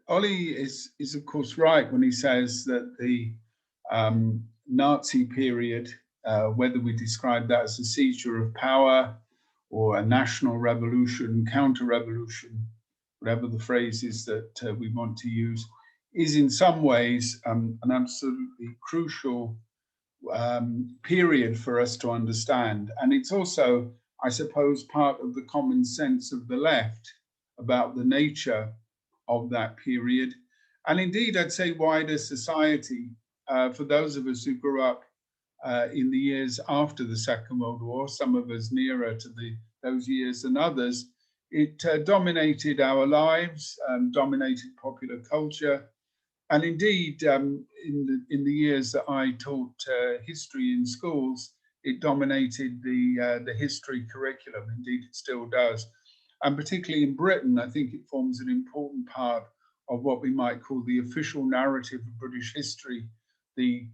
Ollie is of course right when he says that the Nazi period, whether we describe that as a seizure of power or a national revolution, counter-revolution, whatever the phrase is that we want to use, is in some ways an absolutely crucial period for us to understand. And it's also, I suppose, part of the common sense of the left about the nature of that period. And indeed, I'd say wider society, for those of us who grew up in the years after the Second World War, some of us nearer to those years than others, it dominated our lives, dominated popular culture. And indeed, in the years that I taught history in schools, it dominated the history curriculum. Indeed, it still does. And particularly in Britain, I think it forms an important part of what we might call the official narrative of British history, the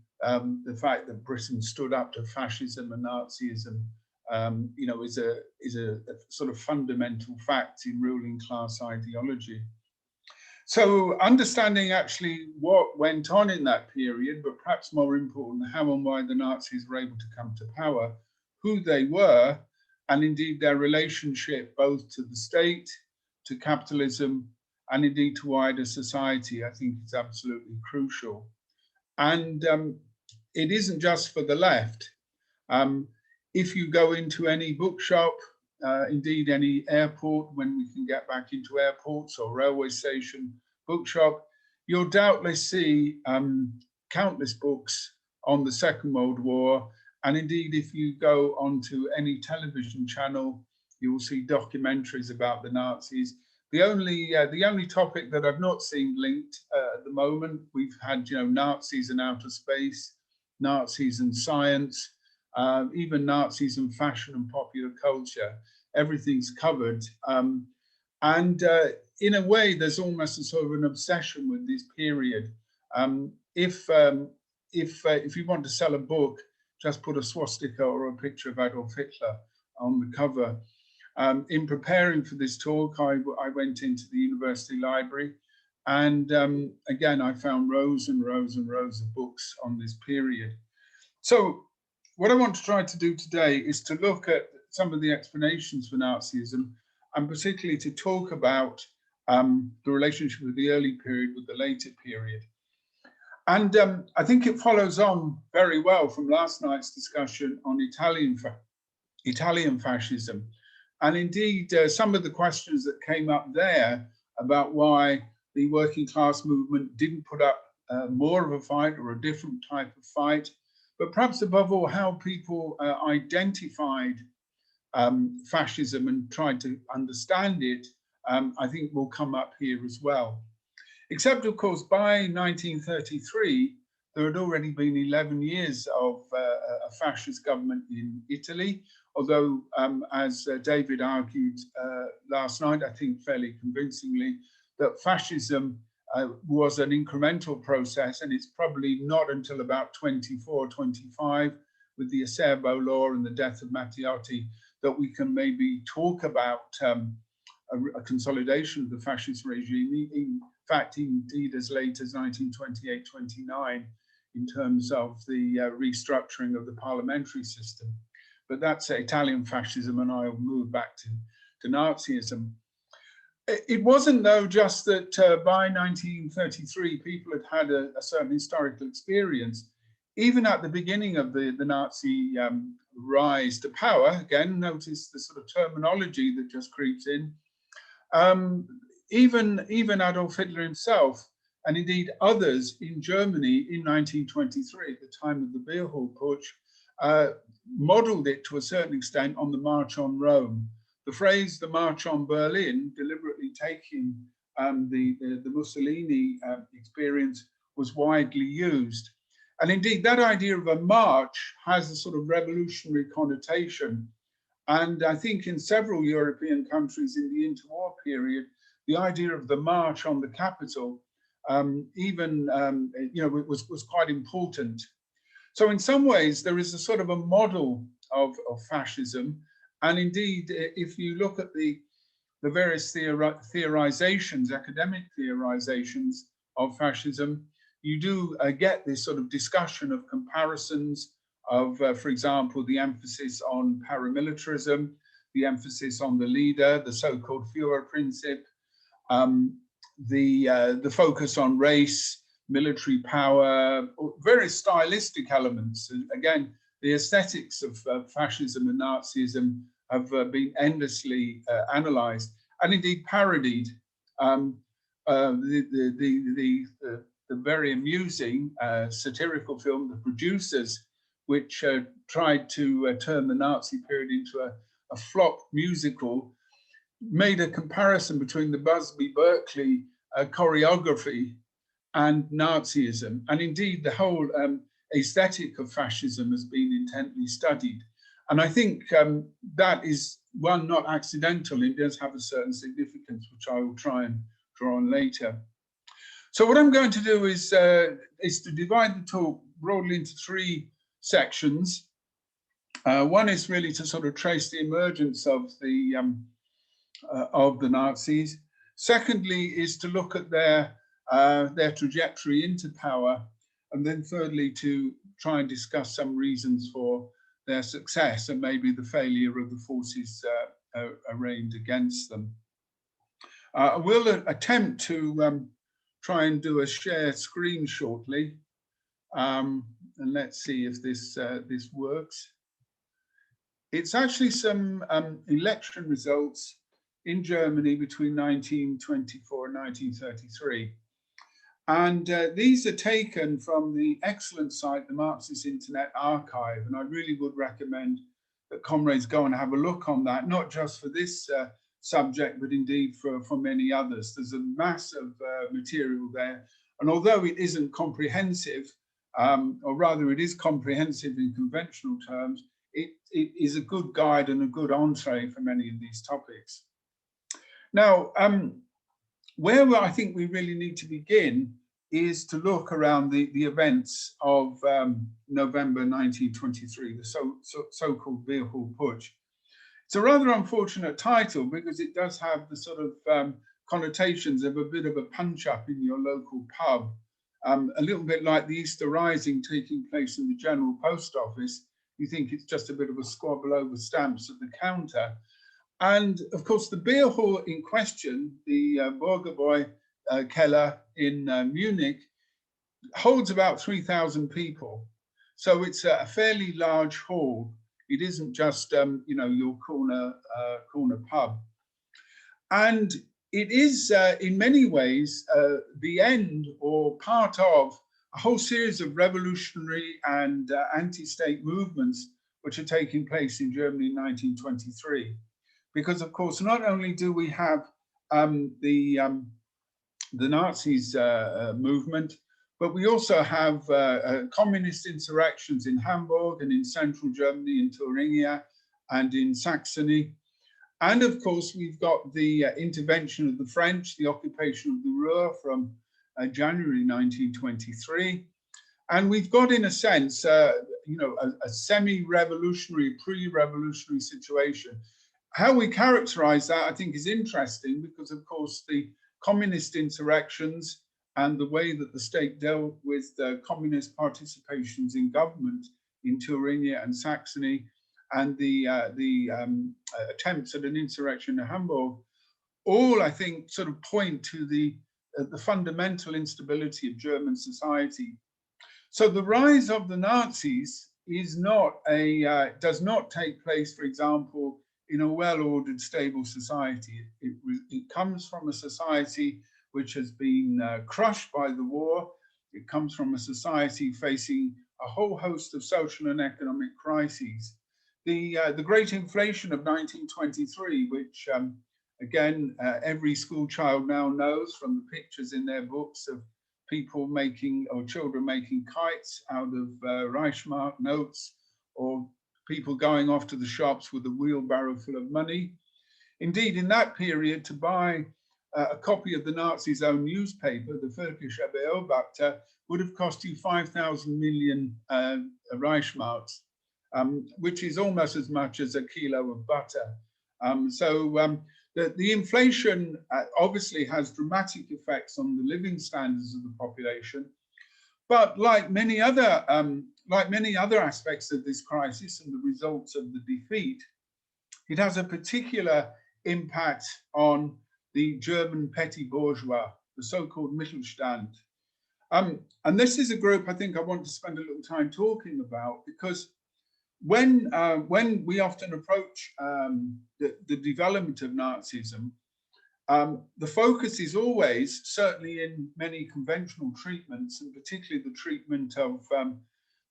fact that Britain stood up to fascism and Nazism, is a sort of fundamental fact in ruling class ideology. So understanding actually what went on in that period, but perhaps more important, how and why the Nazis were able to come to power, who they were, and indeed their relationship both to the state, to capitalism, and indeed to wider society, I think is absolutely crucial. And it isn't just for the left. If you go into any bookshop, indeed any airport, when we can get back into airports or railway station bookshop, you'll doubtless see countless books on the Second World War. And indeed, if you go onto any television channel, you will see documentaries about the Nazis. The only topic that I've not seen linked at the moment, we've had Nazis in outer space, Nazis and science, even Nazis and fashion and popular culture. Everything's covered. In a way, there's almost a sort of an obsession with this period. If you want to sell a book, just put a swastika or a picture of Adolf Hitler on the cover. In preparing for this talk, I went into the university library, and again, I found rows and rows and rows of books on this period. So what I want to try to do today is to look at some of the explanations for Nazism, and particularly to talk about the relationship with the early period with the later period. And I think it follows on very well from last night's discussion on Italian fascism. And indeed, some of the questions that came up there about why the working class movement didn't put up more of a fight or a different type of fight, but perhaps above all, how people identified fascism and tried to understand it, I think will come up here as well. Except, of course, by 1933, there had already been 11 years of a fascist government in Italy, although, as David argued last night, I think fairly convincingly, that fascism was an incremental process, and it's probably not until about 24, 25, with the Acerbo law and the death of Matteotti, that we can maybe talk about a consolidation of the fascist regime. In fact, indeed, as late as 1928, 29, in terms of the restructuring of the parliamentary system. But that's Italian fascism, and I'll move back to Nazism. It wasn't, though, just that by 1933, people had a certain historical experience. Even at the beginning of the Nazi rise to power, again, notice the sort of terminology that just creeps in, even Adolf Hitler himself, and indeed others in Germany in 1923, at the time of the Beer Hall Putsch, modeled it to a certain extent on the March on Rome. The phrase, the March on Berlin, deliberately taking the Mussolini experience, was widely used. And indeed, that idea of a march has a sort of revolutionary connotation. And I think in several European countries in the interwar period, the idea of the march on the capital was quite important. So in some ways, there is a sort of a model of fascism. And indeed, if you look at the the various theorizations, academic theorizations of fascism, you do get this sort of discussion of comparisons of, for example, the emphasis on paramilitarism, the emphasis on the leader, the so-called Führerprinzip, the focus on race, military power, various stylistic elements. And again, the aesthetics of fascism and Nazism have been endlessly analyzed and indeed parodied. The very amusing satirical film, The Producers, which tried to turn the Nazi period into a flop musical, made a comparison between the Busby Berkeley choreography and Nazism. And indeed, the whole aesthetic of fascism has been intently studied. And I think that is, one, not accidental. It does have a certain significance, which I will try and draw on later. So what I'm going to do is to divide the talk broadly into three sections. One is really to sort of trace the emergence of the Nazis. Secondly is to look at their trajectory into power. And then thirdly, to try and discuss some reasons for their success and maybe the failure of the forces arraigned against them. I will attempt to try and do a share screen shortly. And let's see if this works. It's actually some election results in Germany between 1924 and 1933. And these are taken from the excellent site, the Marxist Internet Archive. And I really would recommend that comrades go and have a look on that, not just for this subject, but indeed for many others. There's a mass of material there. And although it isn't comprehensive, or rather it is comprehensive in conventional terms, it is a good guide and a good entree for many of these topics. Now, where I think we really need to begin is to look around the events of November 1923, the so-called Rehearsal Purge. It's a rather unfortunate title because it does have the sort of connotations of a bit of a punch-up in your local pub, a little bit like the Easter Rising taking place in the General Post Office. You think it's just a bit of a squabble over stamps at the counter. And of course, the beer hall in question, the Bürgerbräu Keller in Munich, holds about 3,000 people. So it's a fairly large hall. It isn't just your corner pub. And it is in many ways the end or part of a whole series of revolutionary and anti-state movements which are taking place in Germany in 1923. Because of course, not only do we have the Nazis movement, but we also have communist insurrections in Hamburg and in central Germany, in Thuringia and in Saxony. And of course, we've got the intervention of the French, the occupation of the Ruhr from January 1923. And we've got, in a sense, a semi-revolutionary, pre-revolutionary situation. How we characterize that, I think, is interesting because, of course, the communist insurrections and the way that the state dealt with communist participations in government in Thuringia and Saxony and the attempts at an insurrection in Hamburg, all, I think, sort of point to the fundamental instability of German society. So the rise of the Nazis is not does not take place, for example, in a well-ordered, stable society. It comes from a society which has been crushed by the war. It comes from a society facing a whole host of social and economic crises. The great inflation of 1923, which again, every school child now knows from the pictures in their books of people making, or children making kites out of Reichsmark notes, or people going off to the shops with a wheelbarrow full of money. Indeed, in that period, to buy a copy of the Nazis' own newspaper, the Völkischer Beobachter, would have cost you 5,000 million Reichsmarks, which is almost as much as a kilo of butter. So The inflation obviously has dramatic effects on the living standards of the population, but like many other aspects of this crisis and the results of the defeat, it has a particular impact on the German petty bourgeois, the so-called Mittelstand. And this is a group I think I want to spend a little time talking about, because when we often approach the development of Nazism, the focus is always, certainly in many conventional treatments, and particularly the treatment of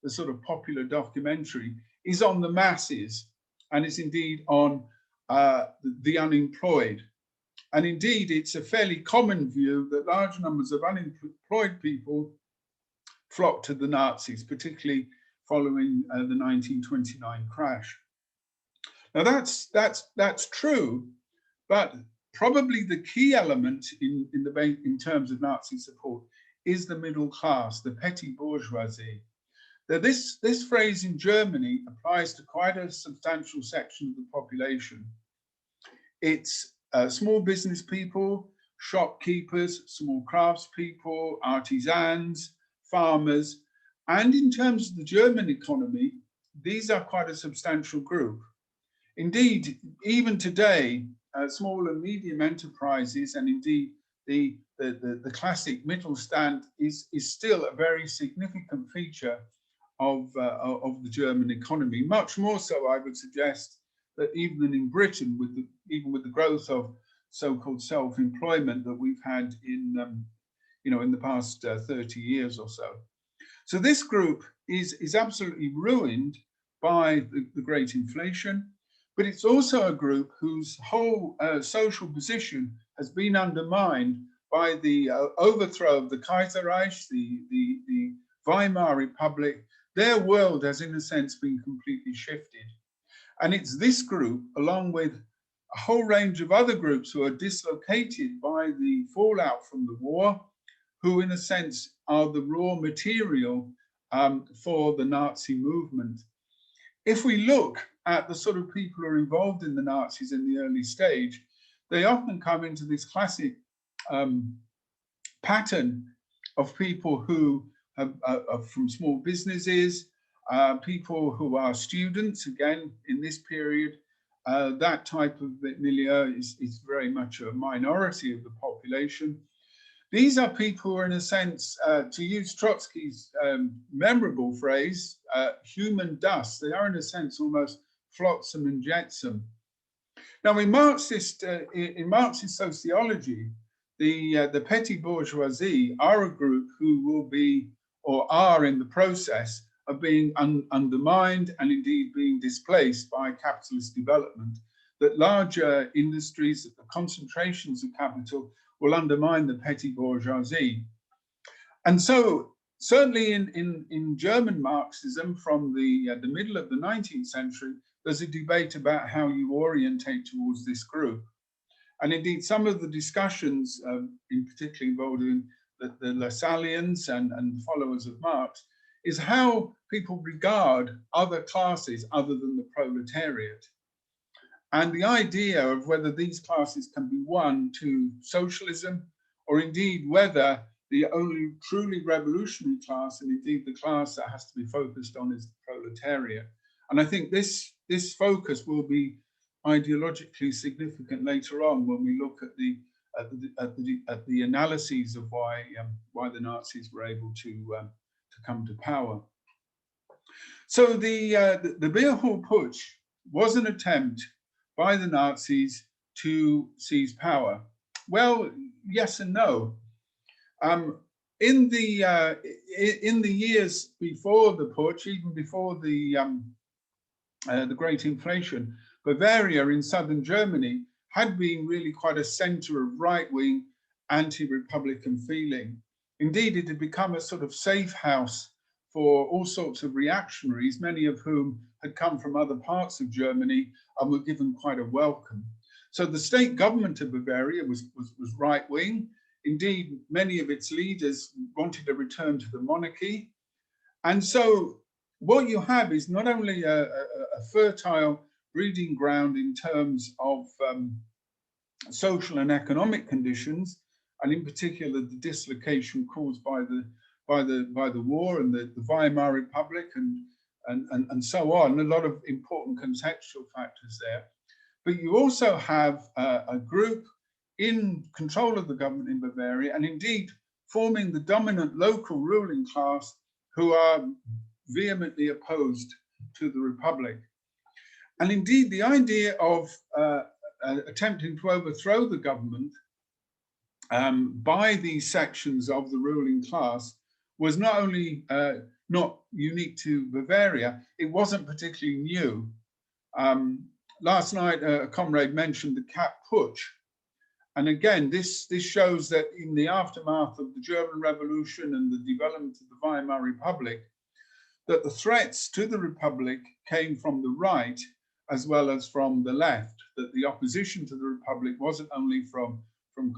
the sort of popular documentary, is on the masses, and is indeed on the unemployed. And indeed, it's a fairly common view that large numbers of unemployed people flocked to the Nazis, particularly following the 1929 crash. Now that's true, but probably the key element in terms of Nazi support is the middle class, the petty bourgeoisie. Now this phrase in Germany applies to quite a substantial section of the population. It's small business people, shopkeepers, small craftspeople, artisans, farmers, and in terms of the German economy, these are quite a substantial group. Indeed, even today, small and medium enterprises, and indeed the classic Mittelstand is still a very significant feature of the German economy. Much more so, I would suggest, that even in Britain, even with the growth of so-called self-employment that we've had in the past 30 years or so. So this group is absolutely ruined by the great inflation, but it's also a group whose whole social position has been undermined by the overthrow of the Kaiserreich, the Weimar Republic. Their world has, in a sense, been completely shifted. And it's this group, along with a whole range of other groups who are dislocated by the fallout from the war, who, in a sense, are the raw material for the Nazi movement. If we look at the sort of people who are involved in the Nazis in the early stage, they often come into this classic pattern of people who are from small businesses, people who are students. Again, in this period, that type of milieu is very much a minority of the population. These are people who are, in a sense, to use Trotsky's memorable phrase, human dust. They are, in a sense, almost flotsam and jetsam. Now, in Marxist sociology, the petty bourgeoisie are a group who will be, or are in the process of being undermined and indeed being displaced by capitalist development, that larger industries, the concentrations of capital will undermine the petty bourgeoisie. And so certainly in German Marxism from the middle of the 19th century, there's a debate about how you orientate towards this group. And indeed, some of the discussions, in particular involving the Lassalleans and followers of Marx, is how people regard other classes other than the proletariat. And the idea of whether these classes can be won to socialism, or indeed whether the only truly revolutionary class, and indeed the class that has to be focused on, is the proletariat. And I think this focus will be ideologically significant later on when we look at the analyses of why the Nazis were able to come to power. So the beer hall putsch was an attempt by the Nazis to seize power. Well, yes and no. In the years before the putsch, even before the great inflation, Bavaria in southern Germany had been really quite a center of right-wing anti-republican feeling. Indeed, it had become a sort of safe house for all sorts of reactionaries, many of whom had come from other parts of Germany and were given quite a welcome. So the state government of Bavaria was right-wing. Indeed, many of its leaders wanted a return to the monarchy. And so what you have is not only a fertile breeding ground in terms of social and economic conditions, and in particular the dislocation caused by the war and the Weimar Republic and so on. A lot of important contextual factors there. But you also have a group in control of the government in Bavaria, and indeed forming the dominant local ruling class, who are vehemently opposed to the Republic. And indeed, the idea of attempting to overthrow the government by these sections of the ruling class was not only not unique to Bavaria, it wasn't particularly new. Last night, a comrade mentioned the cat putsch. And again, this shows that in the aftermath of the German Revolution and the development of the Weimar Republic, that the threats to the Republic came from the right as well as from the left, that the opposition to the Republic wasn't only from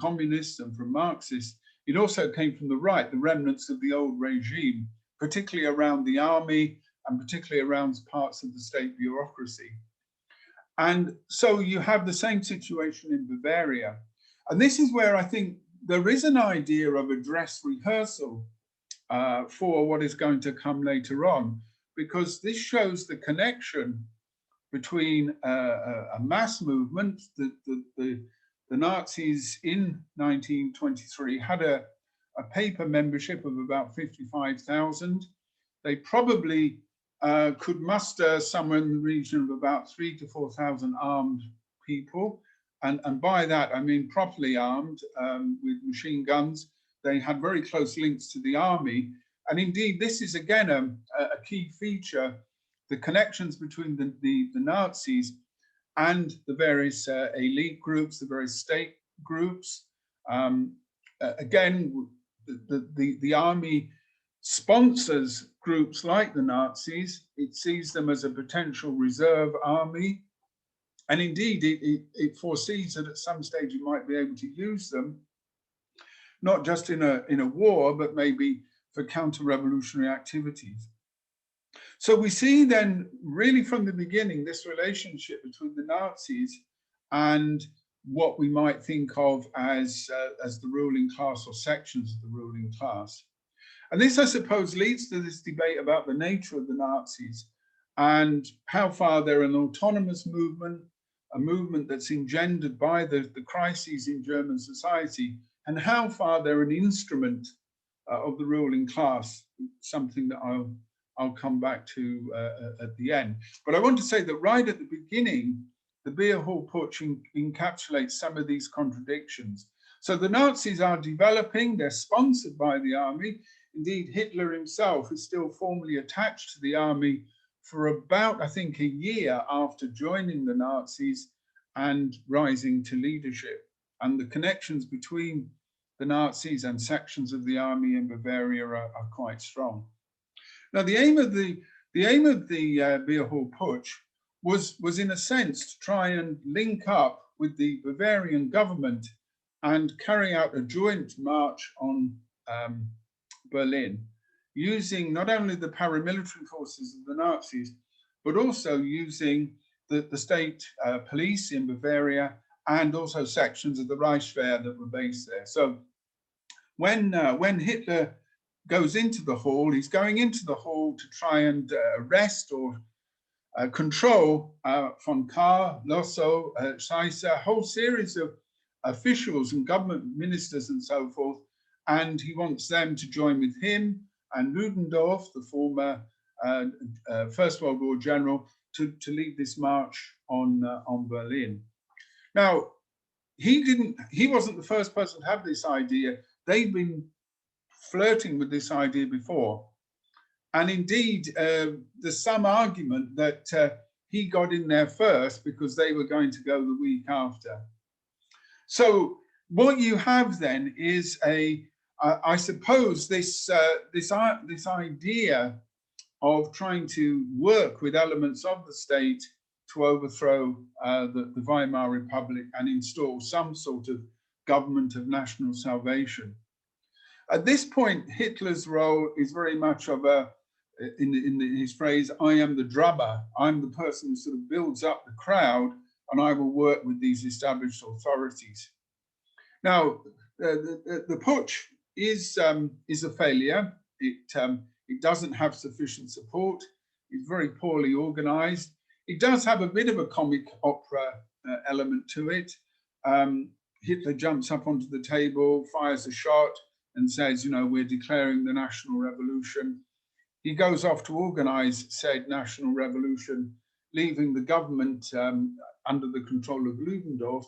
communists and from Marxists, it also came from the right, the remnants of the old regime, particularly around the army and particularly around parts of the state bureaucracy. And so you have the same situation in Bavaria. And this is where I think there is an idea of a dress rehearsal for what is going to come later on, because this shows the connection between a mass movement. The Nazis in 1923 had a paper membership of about 55,000. They probably could muster somewhere in the region of about 3,000 to 4,000 armed people. And by that, I mean properly armed with machine guns. They had very close links to the army. And indeed, this is again a key feature, the connections between the Nazis and the various elite groups, the various state groups. Again, the army sponsors groups like the Nazis. It sees them as a potential reserve army. And indeed, it foresees that at some stage it might be able to use them, not just in a war, but maybe for counter-revolutionary activities. So we see then, really from the beginning, this relationship between the Nazis and what we might think of as the ruling class or sections of the ruling class. And this, I suppose, leads to this debate about the nature of the Nazis and how far they're an autonomous movement, a movement that's engendered by the crises in German society, and how far they're an instrument of the ruling class, something that I'll come back to at the end. But I want to say that right at the beginning, the beer hall putsch encapsulates some of these contradictions. So the Nazis are developing, they're sponsored by the army. Indeed, Hitler himself is still formally attached to the army for about, I think, a year after joining the Nazis and rising to leadership. And the connections between the Nazis and sections of the army in Bavaria are quite strong. Now, the aim of the beer hall putsch was in a sense to try and link up with the Bavarian government and carry out a joint march on Berlin, using not only the paramilitary forces of the Nazis, but also using the state police in Bavaria and also sections of the Reichswehr that were based there. So when Hitler goes into the hall, he's going into the hall to try and arrest or control von Kahr, Lossow, Scheisse, a whole series of officials and government ministers and so forth. And he wants them to join with him and Ludendorff, the former First World War general, to lead this march on Berlin. Now, he wasn't the first person to have this idea. They'd been flirting with this idea before. And indeed, there's some argument that he got in there first because they were going to go the week after. So what you have then is I suppose this idea of trying to work with elements of the state to overthrow the Weimar Republic and install some sort of government of national salvation. At this point, Hitler's role is very much of in his phrase, I am the drummer. I'm the person who sort of builds up the crowd and I will work with these established authorities. Now, the putsch is a failure. It doesn't have sufficient support. It's very poorly organized. It does have a bit of a comic opera element to it. Hitler jumps up onto the table, fires a shot, and says, you know, we're declaring the national revolution. He goes off to organize said national revolution, leaving the government under the control of Ludendorff,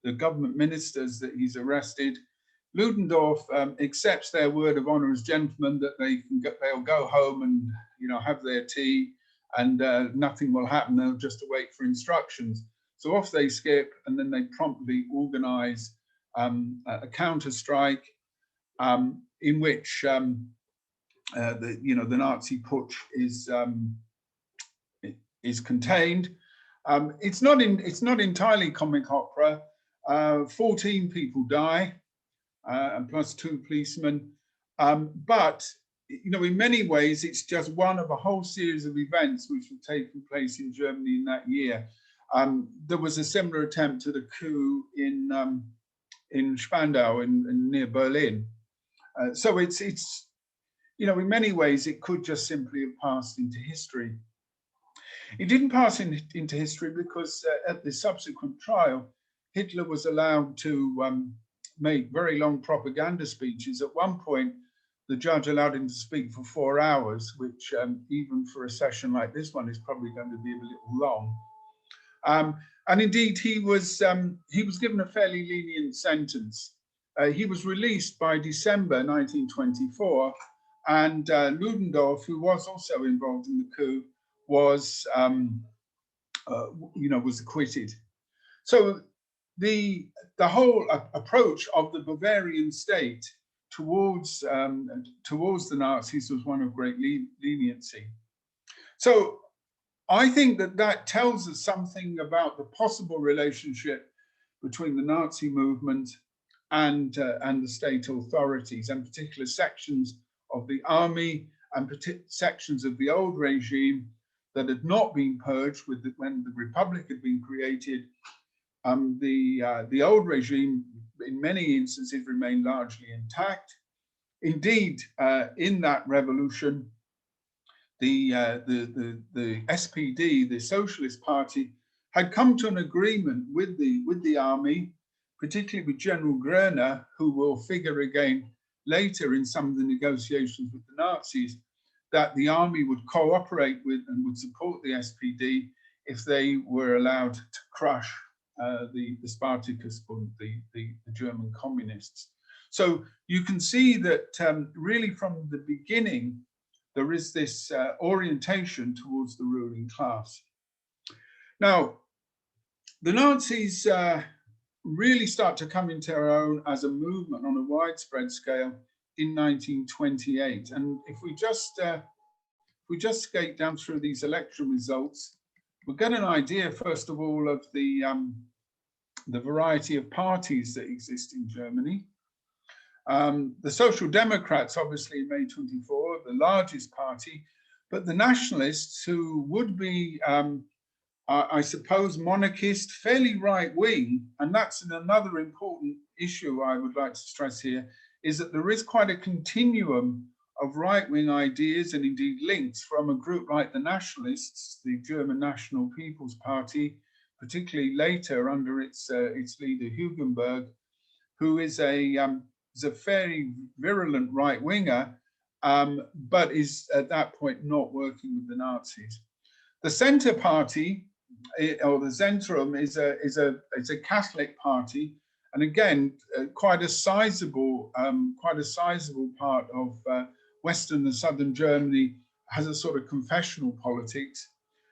the government ministers that he's arrested. Ludendorff accepts their word of honor as gentlemen that they'll go home and, you know, have their tea, and nothing will happen. They'll just await for instructions. So off they skip, and then they promptly organize a counter strike in which the Nazi putsch is contained. It's not entirely comic opera. 14 people die, and plus 2 policemen. But you know, in many ways, it's just one of a whole series of events which have taken place in Germany in that year. There was a similar attempt at a coup in Spandau, near Berlin. So it's you know, in many ways, it could just simply have passed into history. It didn't pass into history because at the subsequent trial, Hitler was allowed to make very long propaganda speeches. At one point, the judge allowed him to speak for 4 hours, which even for a session like this one is probably going to be a little long. And indeed, he was given a fairly lenient sentence. He was released by December 1924, and Ludendorff, who was also involved in the coup, was acquitted. So the whole approach of the Bavarian state towards the Nazis was one of great leniency. So I think that tells us something about the possible relationship between the Nazi movement and the state authorities, and particular sections of the army and sections of the old regime that had not been purged when the Republic had been created. The old regime, in many instances, remained largely intact. Indeed, in that revolution, the SPD, the Socialist Party, had come to an agreement with the army, particularly with General Groener, who will figure again later in some of the negotiations with the Nazis, that the army would cooperate with and would support the SPD if they were allowed to crush the Spartacus, the German communists. So you can see that really from the beginning, there is this orientation towards the ruling class. Now, the Nazis really start to come into their own as a movement on a widespread scale in 1928. And if we just skate down through these election results, we'll get an idea, first of all, of the variety of parties that exist in Germany. The Social Democrats, obviously, in May 24, the largest party, but the Nationalists, who would be, I suppose, monarchist, fairly right-wing, and that's another important issue I would like to stress here, is that there is quite a continuum of right-wing ideas and indeed links from a group like the Nationalists, the German National People's Party, particularly later under its leader Hugenberg, who is a fairly virulent right-winger, but is at that point not working with the Nazis. The Centre Party, or the Zentrum, is a Catholic party, and again, quite a sizable part of Western and Southern Germany has a sort of confessional politics.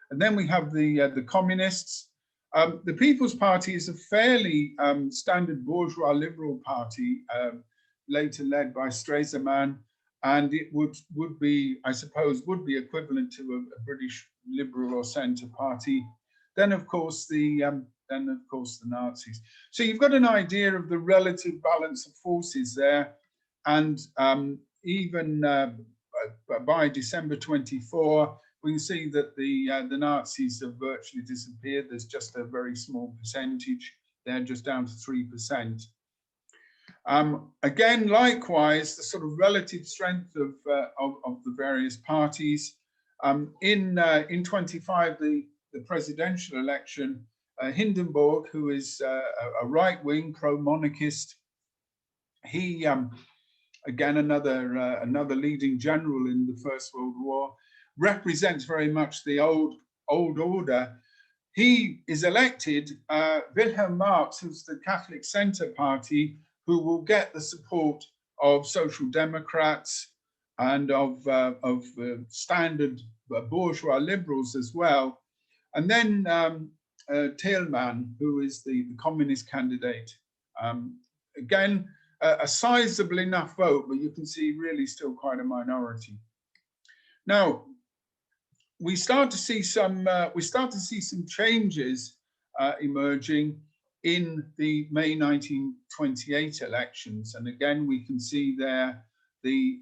And then we have the Communists. The People's Party is a fairly standard bourgeois liberal party, later led by Stresemann, and it would be, I suppose, would be equivalent to a British Liberal or Centre Party. Then, of course, the Nazis. So you've got an idea of the relative balance of forces there, and even by December 24, we can see that the Nazis have virtually disappeared. There's just a very small percentage. They're just down to 3%. Again, likewise, the sort of relative strength of the various parties. In 25, the presidential election, Hindenburg, who is a right-wing pro-monarchist, he again another leading general in the First World War, represents very much the old order. He is elected. Wilhelm Marx, who's the Catholic Centre Party, who will get the support of Social Democrats and of standard bourgeois liberals as well. And then Thielmann, who is the communist candidate. Again, a sizable enough vote, but you can see really still quite a minority. Now, we start to see some changes emerging in the May 1928 elections, and again we can see there the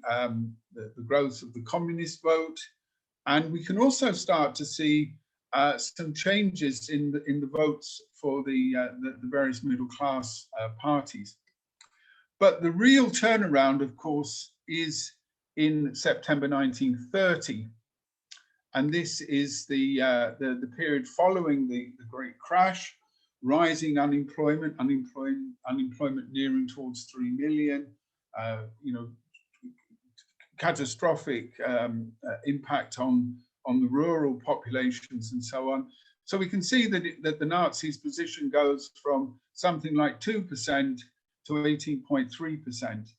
growth of the communist vote, and we can also start to see some changes in the votes for the various middle class parties. But the real turnaround, of course, is in September 1930. And this is the period following the Great Crash, rising unemployment nearing towards 3 million, catastrophic impact on the rural populations and so on. So we can see that the Nazis' position goes from something like 2% to 18.3%.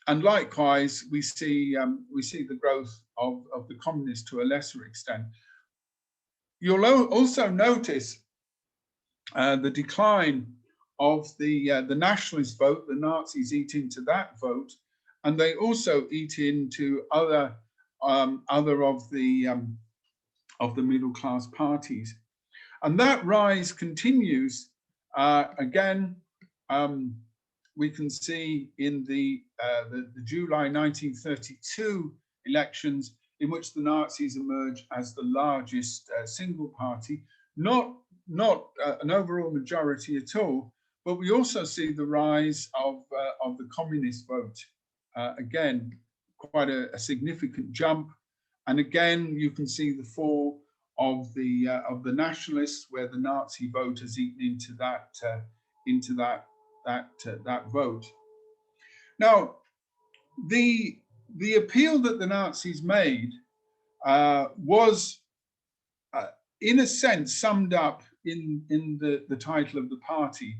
And likewise, we see the growth of the communists to a lesser extent. You'll also notice the decline of the nationalist vote. The Nazis eat into that vote, and they also eat into other of the middle class parties. And that rise continues again. We can see in the July 1932 elections, in which the Nazis emerge as the largest single party, not an overall majority at all, but we also see the rise of the communist vote. Again, quite a significant jump, and again you can see the fall of the nationalists, where the Nazi vote has eaten into that vote. Now, the appeal that the Nazis made was, in a sense, summed up in the title of the party,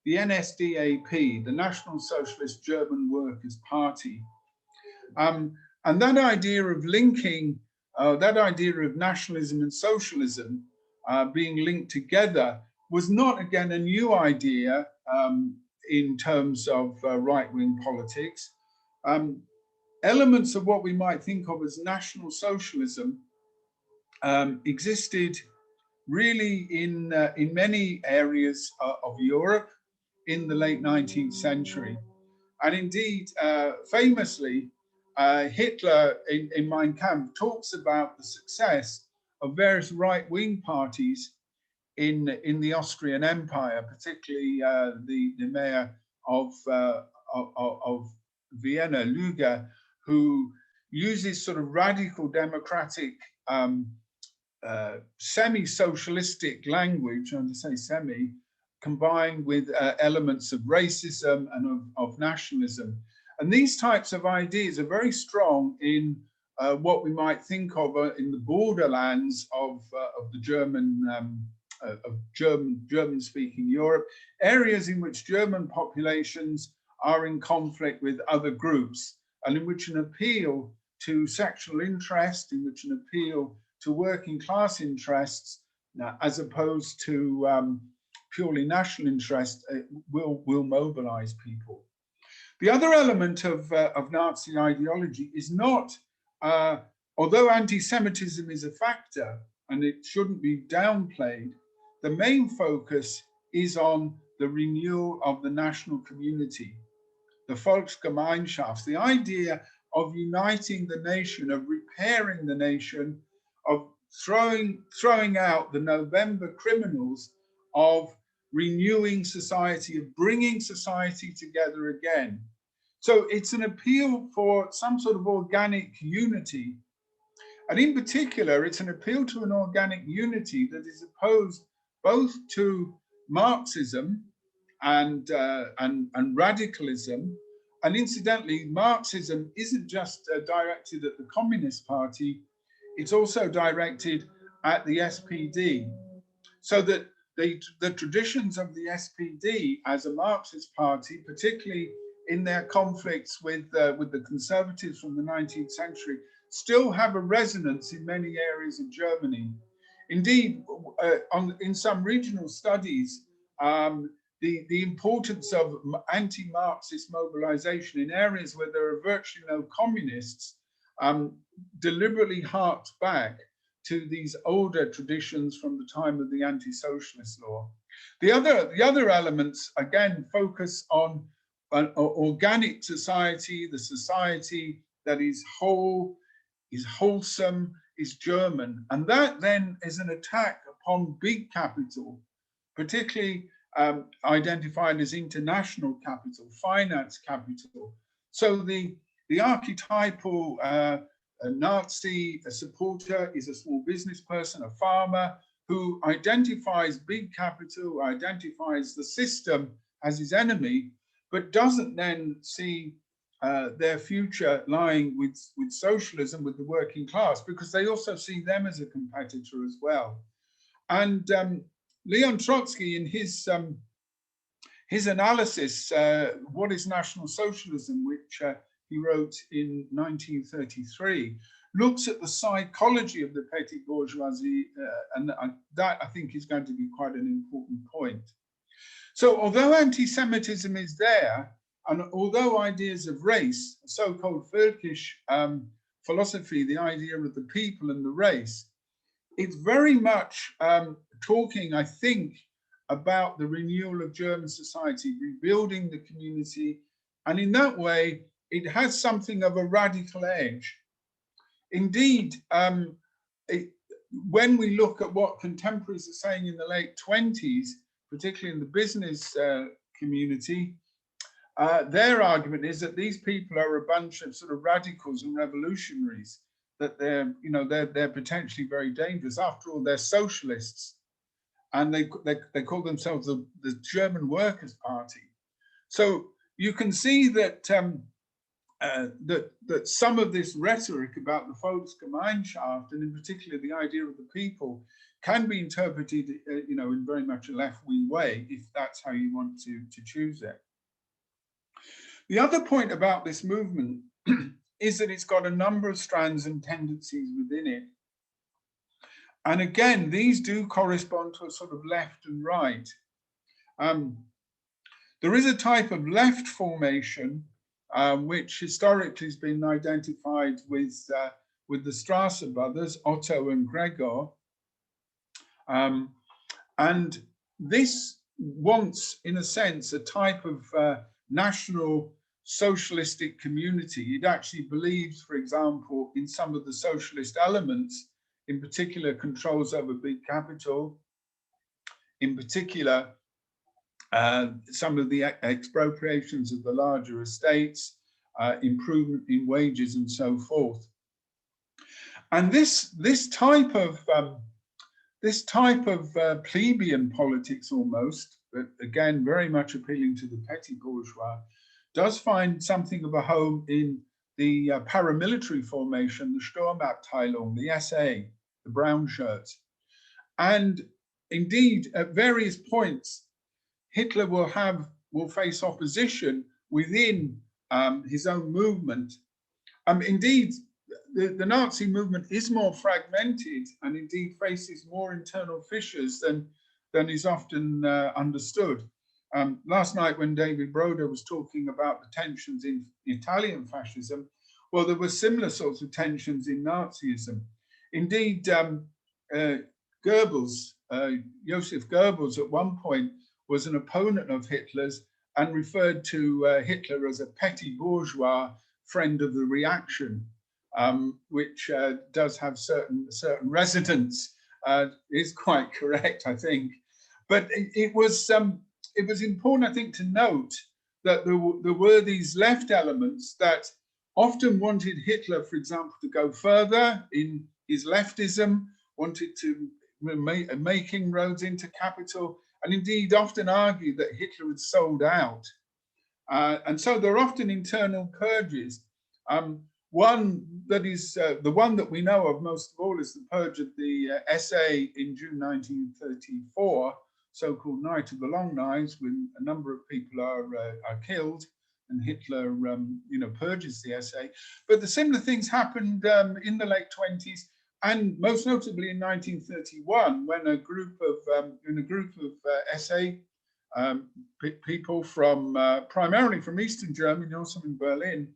the NSDAP, the National Socialist German Workers' Party. And that idea of linking, that idea of nationalism and socialism being linked together was not, again, a new idea in terms of right-wing politics. Elements of what we might think of as National Socialism existed really in many areas of Europe in the late 19th century. And indeed, famously, Hitler in Mein Kampf talks about the success of various right-wing parties in the Austrian Empire, particularly the mayor of Vienna, Luger, who uses sort of radical democratic semi-socialistic language, and to say semi, combined with elements of racism and of nationalism. And these types of ideas are very strong in what we might think of in the borderlands of the German-speaking Europe, areas in which German populations are in conflict with other groups, and in which an appeal to sexual interest, in which an appeal to working class interests, as opposed to purely national interest, will mobilize people. The other element of Nazi ideology is not, although anti-Semitism is a factor and it shouldn't be downplayed, the main focus is on the renewal of the national community, the Volksgemeinschaft, the idea of uniting the nation, of repairing the nation of throwing out the November criminals, of renewing society, of bringing society together again. So it's an appeal for some sort of organic unity. And in particular, it's an appeal to an organic unity that is opposed both to Marxism and radicalism. And incidentally, Marxism isn't just directed at the Communist Party, it's also directed at the SPD. So that the traditions of the SPD as a Marxist party, particularly in their conflicts with the conservatives from the 19th century, still have a resonance in many areas of Germany. Indeed, in some regional studies, the importance of anti-Marxist mobilization in areas where there are virtually no communists deliberately harked back to these older traditions from the time of the anti-socialist law. The other elements, again, focus on an organic society, the society that is whole, is wholesome, is German. And that then is an attack upon big capital, particularly identified as international capital, finance capital. So the archetypal a Nazi supporter is a small business person, a farmer, who identifies big capital, identifies the system as his enemy, but doesn't then see their future lying with socialism, with the working class, because they also see them as a competitor as well. And Leon Trotsky, in his analysis, What is National Socialism, which he wrote in 1933, looks at the psychology of the petty bourgeoisie, and that I think is going to be quite an important point. So although anti-Semitism is there, and although ideas of race, so-called Völkisch philosophy, the idea of the people and the race, it's very much talking, I think, about the renewal of German society, rebuilding the community, and in that way, it has something of a radical edge. Indeed, when we look at what contemporaries are saying in the late 20s, particularly in the business community, their argument is that these people are a bunch of sort of radicals and revolutionaries, that they're potentially very dangerous. After all, they're socialists, and they call themselves the German Workers' Party. So you can see that that some of this rhetoric about the Volksgemeinschaft, and in particular the idea of the people, can be interpreted, in very much a left-wing way, if that's how you want to choose it. The other point about this movement is that it's got a number of strands and tendencies within it. And again, these do correspond to a sort of left and right. There is a type of left formation which historically has been identified with the Strasser brothers, Otto and Gregor. And this wants, in a sense, a type of national socialistic community. It actually believes, for example, in some of the socialist elements, in particular controls over big capital, in particular some of the expropriations of the larger estates, improvement in wages and so forth. And this type of plebeian politics almost, but again, very much appealing to the petty bourgeois, does find something of a home in the paramilitary formation, the Sturmabteilung, the SA, the brown shirts. And indeed, at various points, Hitler will face opposition within his own movement. Indeed, the Nazi movement is more fragmented and indeed faces more internal fissures than is often understood. Last night, when David Broder was talking about the tensions in Italian fascism, well, there were similar sorts of tensions in Nazism. Indeed, Goebbels, Joseph Goebbels, at one point was an opponent of Hitler's and referred to Hitler as a petty bourgeois friend of the reaction. which does have certain resonance, is quite correct, I think. But it was important, I think, to note that there were these left elements that often wanted Hitler, for example, to go further in his leftism, wanted to make inroads into capital, and indeed often argued that Hitler had sold out. And so there are often internal purges. One that is the one that we know of most of all is the purge of the SA in June 1934, so-called Night of the Long Knives, when a number of people are killed, and Hitler, purges the SA. But the similar things happened in the late 20s, and most notably in 1931, when a group of SA people from primarily from Eastern Germany, also in Berlin,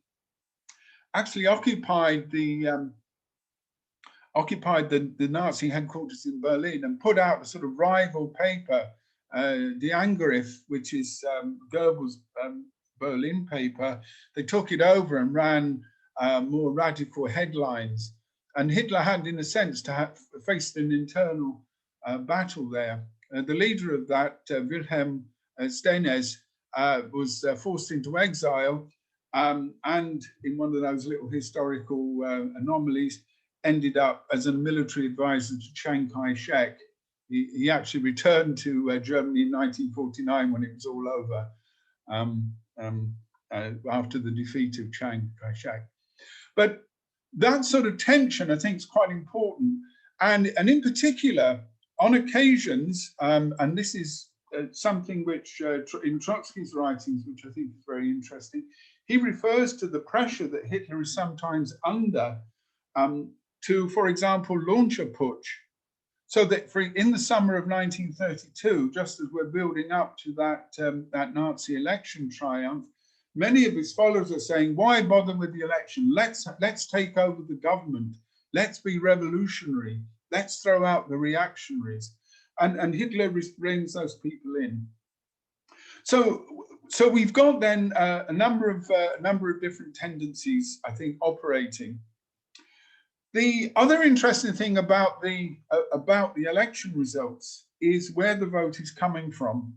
actually occupied the Nazi headquarters in Berlin and put out a sort of rival paper, Die Angriff, which is Goebbels' Berlin paper. They took it over and ran more radical headlines. And Hitler had, in a sense, faced an internal battle there. The leader of that, Wilhelm Stennes, was forced into exile, and in one of those little historical anomalies, ended up as a military advisor to Chiang Kai-shek. He actually returned to Germany in 1949 when it was all over, after the defeat of Chiang Kai-shek. But that sort of tension, I think, is quite important. And in particular, on occasions, and this is something which in Trotsky's writings, which I think is very interesting, he refers to the pressure that Hitler is sometimes under to, for example, launch a putsch. So that in the summer of 1932, just as we're building up to that Nazi election triumph, many of his followers are saying, why bother with the election? Let's take over the government. Let's be revolutionary. Let's throw out the reactionaries. And Hitler brings those people in. So we've got then a number of different tendencies, I think, operating. The other interesting thing about the election results is where the vote is coming from.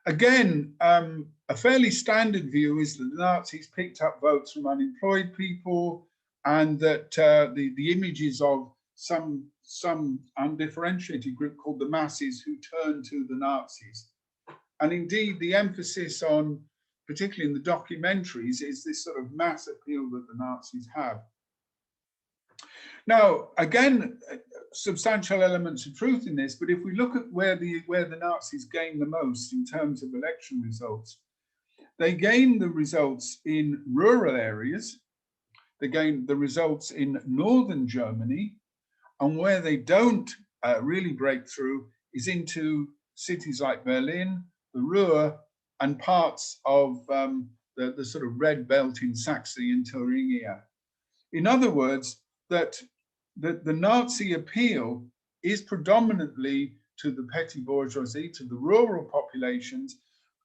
Again, a fairly standard view is that the Nazis picked up votes from unemployed people, and that the images of some undifferentiated group called the masses who turned to the Nazis. And indeed, the emphasis on, particularly in the documentaries, is this sort of mass appeal that the Nazis have. Now, again, substantial elements of truth in this, but if we look at where the Nazis gain the most in terms of election results, they gain the results in rural areas, they gain the results in northern Germany, and where they don't really break through is into cities like Berlin, the Ruhr, and parts of the sort of red belt in Saxony and Thuringia. In other words, that the Nazi appeal is predominantly to the petty bourgeoisie, to the rural populations,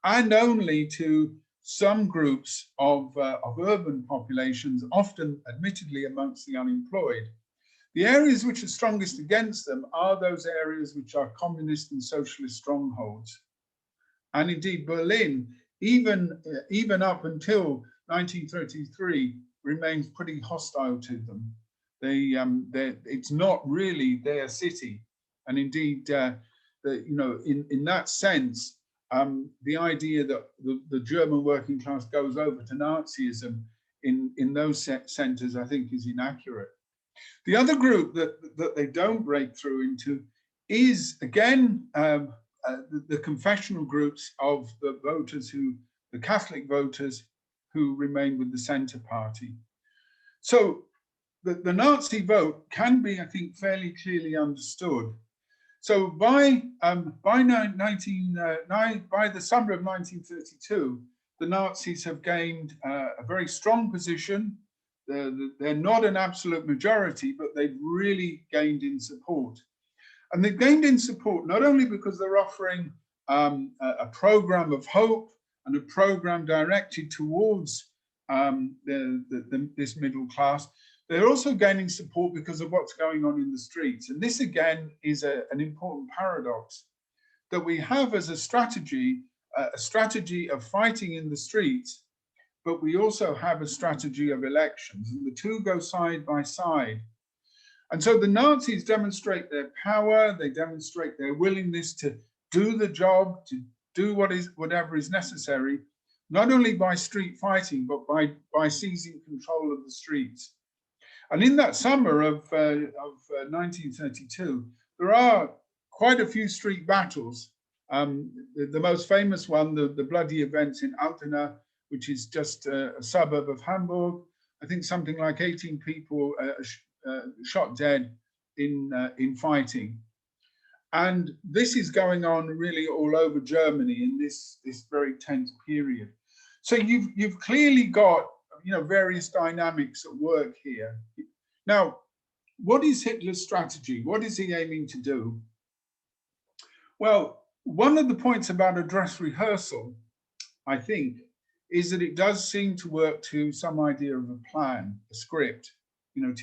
and only to some groups of urban populations, often admittedly amongst the unemployed. The areas which are strongest against them are those areas which are communist and socialist strongholds. And indeed, Berlin, even up until 1933, remains pretty hostile to them. It's not really their city, and indeed, in that sense, the idea that the German working class goes over to Nazism in those centers, I think, is inaccurate. The other group that they don't break through into is, again, the confessional groups of the voters the Catholic voters who remain with the Centre Party. So the Nazi vote can be, I think, fairly clearly understood. So by the summer of 1932, the Nazis have gained a very strong position. They're not an absolute majority, but they've really gained in support. And they've gained in support not only because they're offering a program of hope and a program directed towards this middle class. they're also gaining support because of what's going on in the streets. And this again is an important paradox, that we have as a strategy of fighting in the streets, but we also have a strategy of elections, and the two go side by side. And so the Nazis demonstrate their power, they demonstrate their willingness to do the job, to do whatever is necessary, not only by street fighting, but by seizing control of the streets. And in that summer of 1932, there are quite a few street battles. The most famous one, the bloody events in Altena, which is just a suburb of Hamburg. I think something like 18 people shot dead in fighting. And this is going on really all over Germany in this very tense period. So you've clearly got various dynamics at work here. Now, what is Hitler's strategy? What is he aiming to do? Well, one of the points about a dress rehearsal, I think, is that it does seem to work to some idea of a plan, a script. To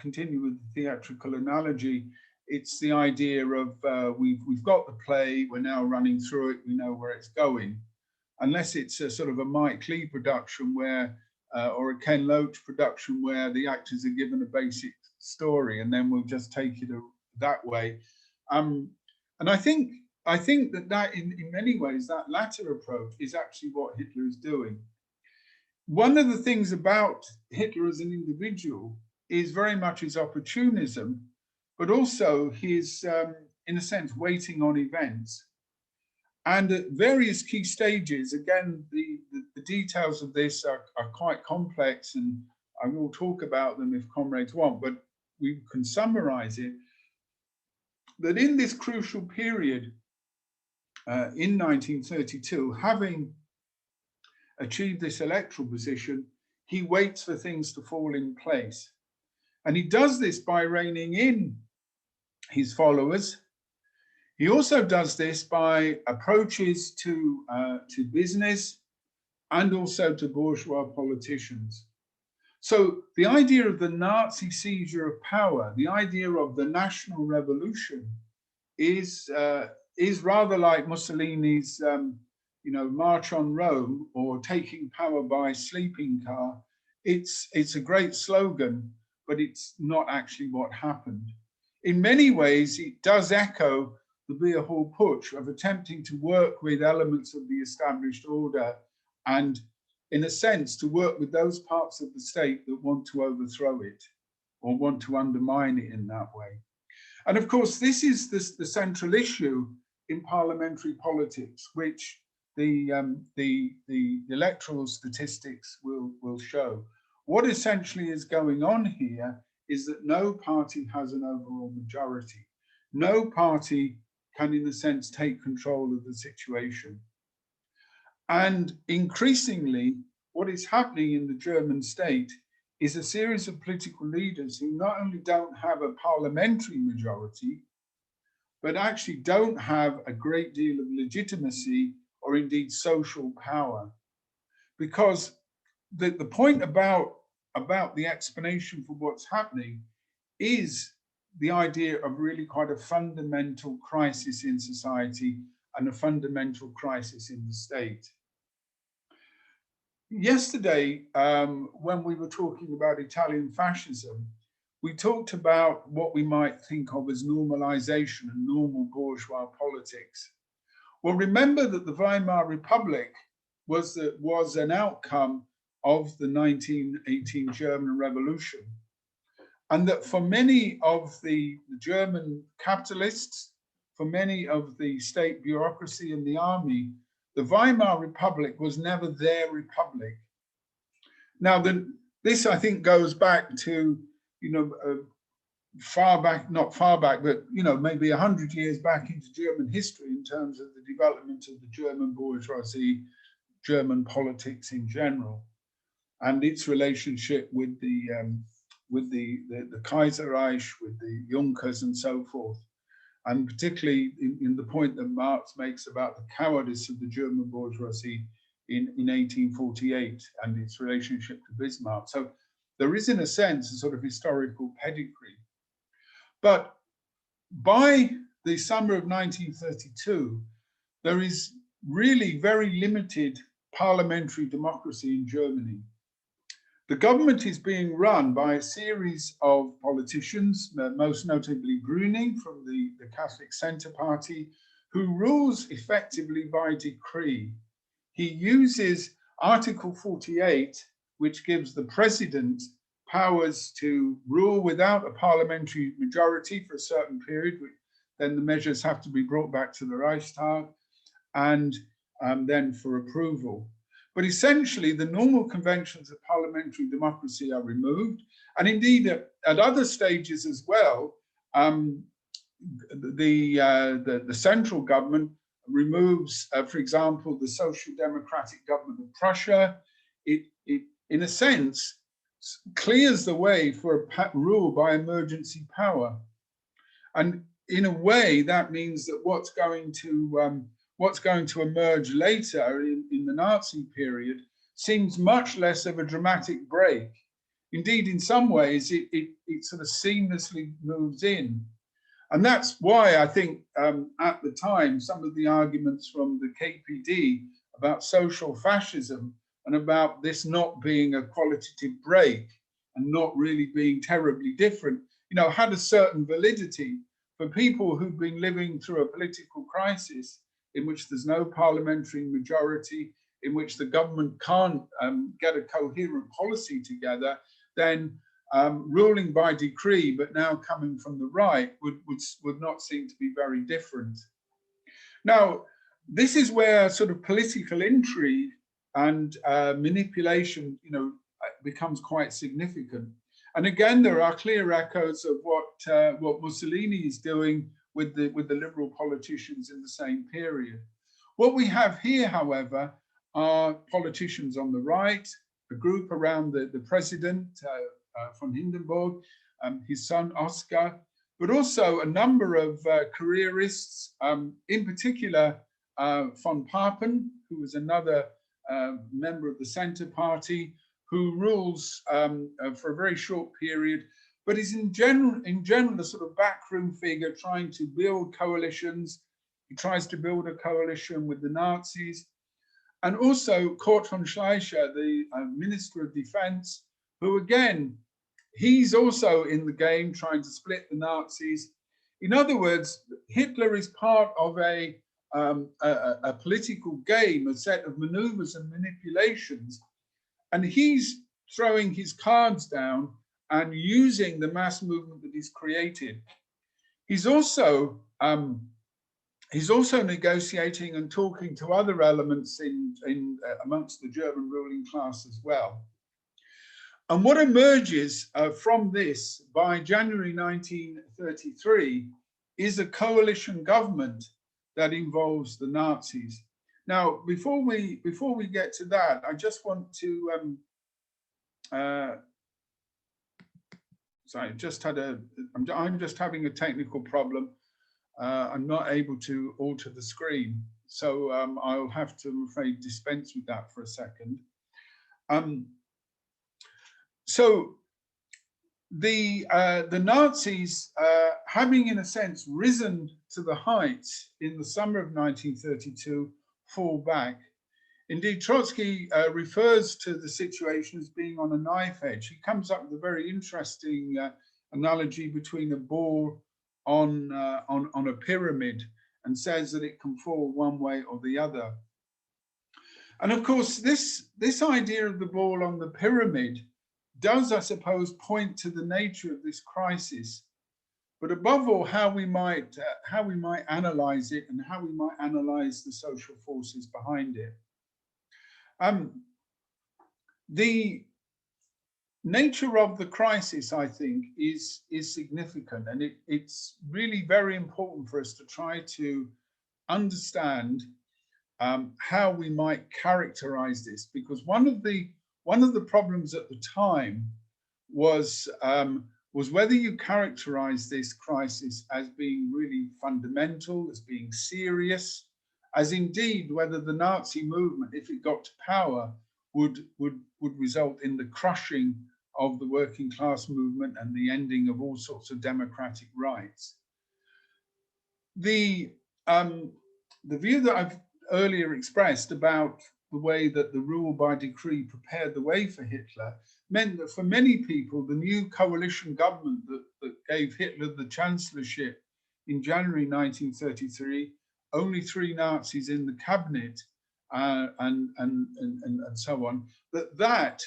continue with the theatrical analogy, it's the idea of we've got the play, we're now running through it, we know where it's going. Unless it's a sort of a Mike Leigh production where, or a Ken Loach production where the actors are given a basic story and then we'll just take it that way. And I think that in many ways, that latter approach is actually what Hitler is doing. One of the things about Hitler as an individual is very much his opportunism, but also his, in a sense, waiting on events. And at various key stages, again, the details of this are quite complex, and I will talk about them if comrades want, but we can summarize it, that in this crucial period, in 1932, having achieved this electoral position, he waits for things to fall in place. And he does this by reining in his followers. He also does this by approaches to business and also to bourgeois politicians. So the idea of the Nazi seizure of power, the idea of the national revolution is rather like Mussolini's march on Rome or taking power by sleeping car. It's a great slogan, but it's not actually what happened. In many ways, it does echo the beer hall putsch of attempting to work with elements of the established order and, in a sense, to work with those parts of the state that want to overthrow it or want to undermine it in that way. And of course, this is the central issue in parliamentary politics, which the electoral statistics will show. What essentially is going on here is that no party has an overall majority. No party can, in a sense, take control of the situation. And increasingly, what is happening in the German state is a series of political leaders who not only don't have a parliamentary majority, but actually don't have a great deal of legitimacy or indeed social power. Because the point about the explanation for what's happening is the idea of really quite a fundamental crisis in society and a fundamental crisis in the state. Yesterday, when we were talking about Italian fascism, we talked about what we might think of as normalization and normal bourgeois politics. Well, remember that the Weimar Republic was an outcome of the 1918 German Revolution. And that for many of the German capitalists, for many of the state bureaucracy and the army, the Weimar Republic was never their republic. Now, this I think goes back to, far back, not far back, but maybe 100 years back into German history in terms of the development of the German bourgeoisie, German politics in general, and its relationship with the Kaiserreich, with the Junkers and so forth. And particularly in the point that Marx makes about the cowardice of the German bourgeoisie in 1848 and its relationship to Bismarck. So there is, in a sense, a sort of historical pedigree. But by the summer of 1932, there is really very limited parliamentary democracy in Germany. The government is being run by a series of politicians, most notably Brüning from the Catholic Centre Party, who rules effectively by decree. He uses Article 48, which gives the president powers to rule without a parliamentary majority for a certain period. Then the measures have to be brought back to the Reichstag and then for approval. But essentially, the normal conventions of parliamentary democracy are removed. And indeed, at other stages as well, the central government removes, for example, the social democratic government of Prussia. It, in a sense, clears the way for a rule by emergency power. And in a way, that means that what's going to emerge later in the Nazi period seems much less of a dramatic break. Indeed, in some ways, it sort of seamlessly moves in. And that's why I think at the time, some of the arguments from the KPD about social fascism and about this not being a qualitative break and not really being terribly different, had a certain validity for people who've been living through a political crisis in which there's no parliamentary majority, in which the government can't get a coherent policy together. Then ruling by decree, but now coming from the right, would not seem to be very different. Now, this is where sort of political intrigue and manipulation, becomes quite significant. And again, there are clear echoes of what Mussolini is doing with the liberal politicians in the same period. What we have here, however, are politicians on the right, a group around the president, von Hindenburg, his son Oscar, but also a number of careerists, in particular von Papen, who was another member of the Centre Party, who rules for a very short period, but is in general a sort of backroom figure trying to build coalitions. He tries to build a coalition with the Nazis. And also Kurt von Schleicher, the Minister of Defense, who again, he's also in the game trying to split the Nazis. In other words, Hitler is part of a political game, a set of maneuvers and manipulations, and he's throwing his cards down and using the mass movement that he's created. He's also negotiating and talking to other elements amongst the German ruling class as well. And what emerges from this by January 1933 is a coalition government that involves the Nazis. Now, before we get to that, I just want to sorry, I'm just having a technical problem. I'm not able to alter the screen, so I'll have to, I'm afraid, dispense with that for a second. So the Nazis, having in a sense risen to the heights in the summer of 1932, fall back. Indeed, Trotsky refers to the situation as being on a knife edge. He comes up with a very interesting analogy between a ball on a pyramid and says that it can fall one way or the other. And of course, this idea of the ball on the pyramid does, I suppose, point to the nature of this crisis, but above all, how we might analyze it and how we might analyze the social forces behind it. The nature of the crisis, I think, is significant, and it's really very important for us to try to understand how we might characterize this, because one of the problems at the time was whether you characterize this crisis as being really fundamental, as being serious, as indeed whether the Nazi movement, if it got to power, would result in the crushing of the working class movement and the ending of all sorts of democratic rights. The view that I've earlier expressed about the way that the rule by decree prepared the way for Hitler meant that for many people, the new coalition government that gave Hitler the chancellorship in January 1933, only 3 Nazis in the cabinet, and so on, that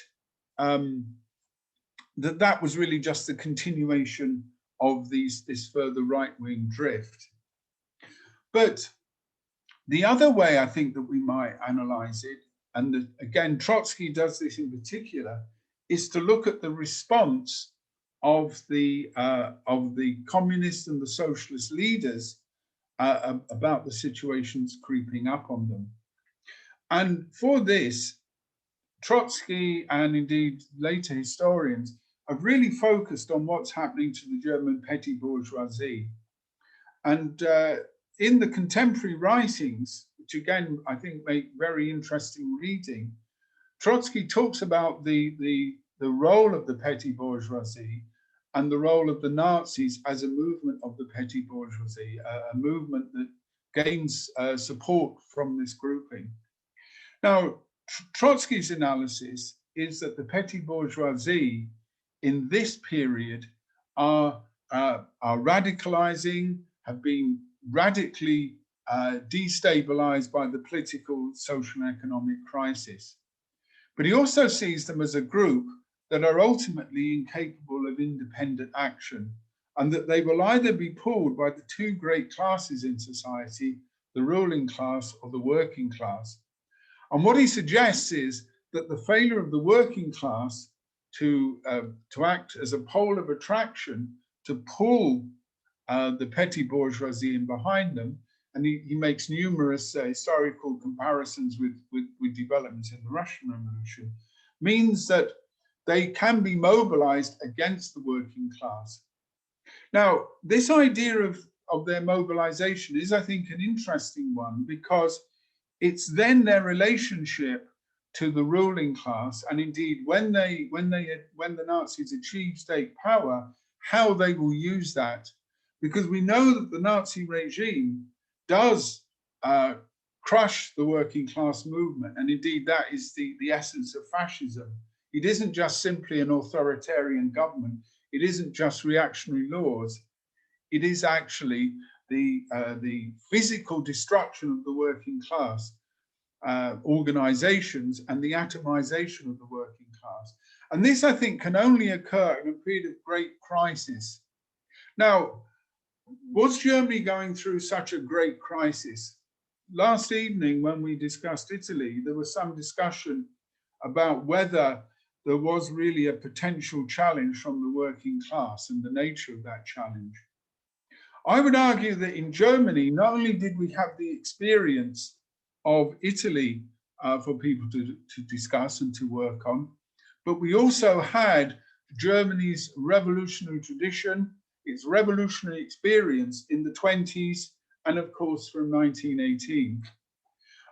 was really just the continuation of this further right-wing drift. But the other way I think that we might analyze it, and again, Trotsky does this in particular, is to look at the response of the communist and the socialist leaders about the situations creeping up on them. And for this, Trotsky and indeed later historians have really focused on what's happening to the German petty bourgeoisie. And in the contemporary writings, which again I think make very interesting reading, Trotsky talks about the role of the petty bourgeoisie and the role of the Nazis as a movement of the petty bourgeoisie, a movement that gains support from this grouping. Now, Trotsky's analysis is that the petty bourgeoisie in this period are radicalizing, have been radically destabilized by the political, social, and economic crisis. But he also sees them as a group that are ultimately incapable of independent action, and that they will either be pulled by the 2 great classes in society, the ruling class or the working class. And what he suggests is that the failure of the working class to act as a pole of attraction to pull the petty bourgeoisie in behind them, and he makes numerous historical comparisons with developments in the Russian Revolution, means that they can be mobilized against the working class. Now, this idea of their mobilization is, I think, an interesting one, because it's then their relationship to the ruling class, and indeed when the Nazis achieve state power, how they will use that. Because we know that the Nazi regime does crush the working class movement, and indeed that is the essence of fascism. It isn't just simply an authoritarian government. It isn't just reactionary laws. It is actually the physical destruction of the working class organizations and the atomization of the working class. And this, I think, can only occur in a period of great crisis. Now, was Germany going through such a great crisis? Last evening, when we discussed Italy, there was some discussion about whether there was really a potential challenge from the working class and the nature of that challenge. I would argue that in Germany, not only did we have the experience of Italy for people to discuss and to work on, but we also had Germany's revolutionary tradition, its revolutionary experience in the 20s, and of course from 1918.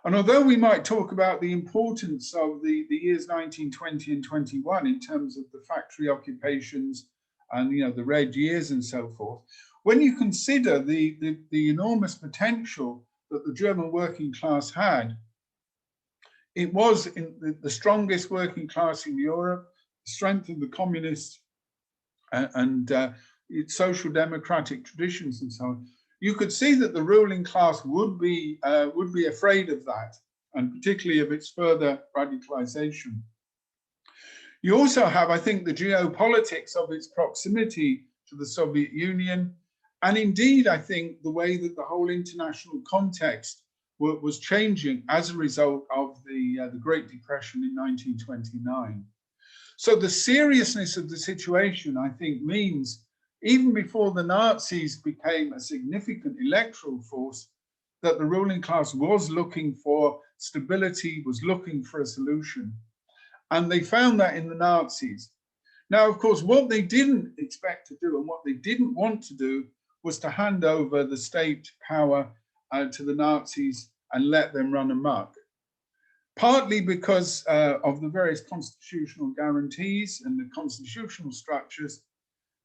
And although we might talk about the importance of the years 1920 and 21 in terms of the factory occupations and the red years and so forth, when you consider the enormous potential that the German working class had, it was the strongest working class in Europe, the strength of the communist and its social democratic traditions and so on. You could see that the ruling class would be afraid of that, and particularly of its further radicalization. You also have, I think, the geopolitics of its proximity to the Soviet Union, and indeed, I think, the way that the whole international context was changing as a result of the Great Depression in 1929. So the seriousness of the situation, I think, means even before the Nazis became a significant electoral force, that the ruling class was looking for stability, was looking for a solution. And they found that in the Nazis. Now, of course, what they didn't expect to do and what they didn't want to do was to hand over the state power to the Nazis and let them run amok. partly because of the various constitutional guarantees and the constitutional structures.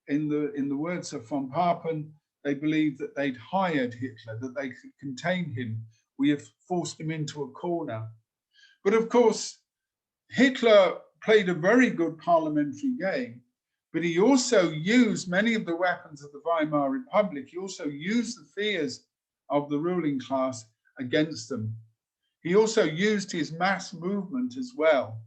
In the words of von Papen, they believed that they'd hired Hitler, that they could contain him. We have forced him into a corner. But of course, Hitler played a very good parliamentary game, but he also used many of the weapons of the Weimar Republic. He also used the fears of the ruling class against them. He also used his mass movement as well.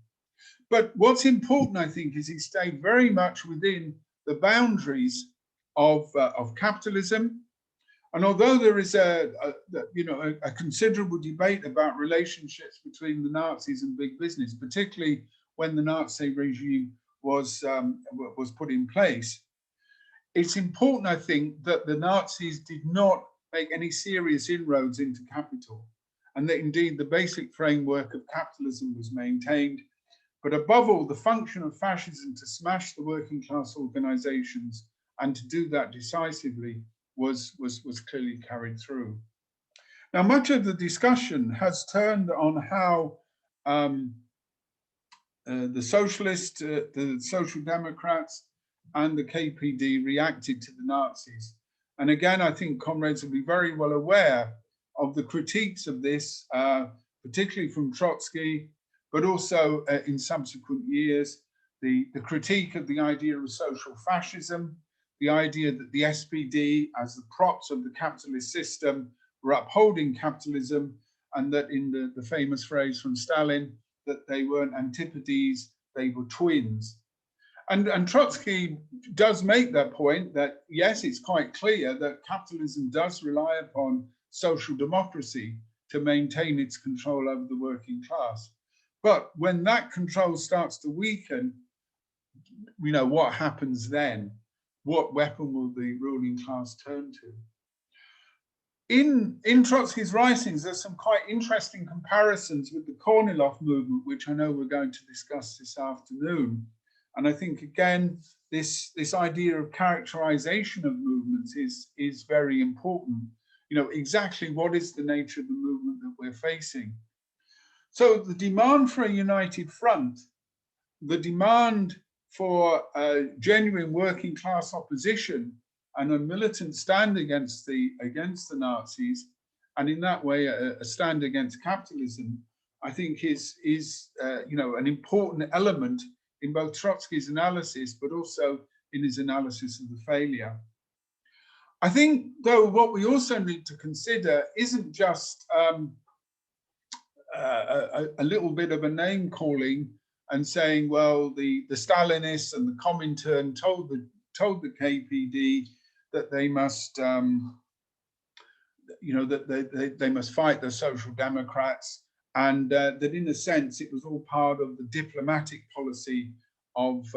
But what's important, I think, is he stayed very much within the boundaries of capitalism. And although there is a considerable debate about relationships between the Nazis and big business, particularly when the Nazi regime was put in place, it's important, I think, that the Nazis did not make any serious inroads into capital, and that indeed the basic framework of capitalism was maintained. But above all, the function of fascism to smash the working class organizations and to do that decisively was clearly carried through. Now, much of the discussion has turned on how the socialists, the Social Democrats, and the KPD reacted to the Nazis. And again, I think comrades will be very well aware of the critiques of this, particularly from Trotsky, but also in subsequent years, the critique of the idea of social fascism, the idea that the SPD, as the props of the capitalist system, were upholding capitalism, and that in the famous phrase from Stalin, that they weren't antipodes, they were twins. And Trotsky does make that point that, yes, it's quite clear that capitalism does rely upon social democracy to maintain its control over the working class. But when that control starts to weaken, what happens then? What weapon will the ruling class turn to? In Trotsky's writings, there's some quite interesting comparisons with the Kornilov movement, which I know we're going to discuss this afternoon. And I think, again, this idea of characterization of movements is very important. Exactly what is the nature of the movement that we're facing? So the demand for a united front, the demand for a genuine working class opposition and a militant stand against the Nazis, and in that way a stand against capitalism, I think is an important element in both Trotsky's analysis, but also in his analysis of the failure. I think, though, what we also need to consider isn't just a little bit of a name calling and saying, well, the Stalinists and the Comintern told the KPD that they must, they must fight the Social Democrats, and that in a sense it was all part of the diplomatic policy of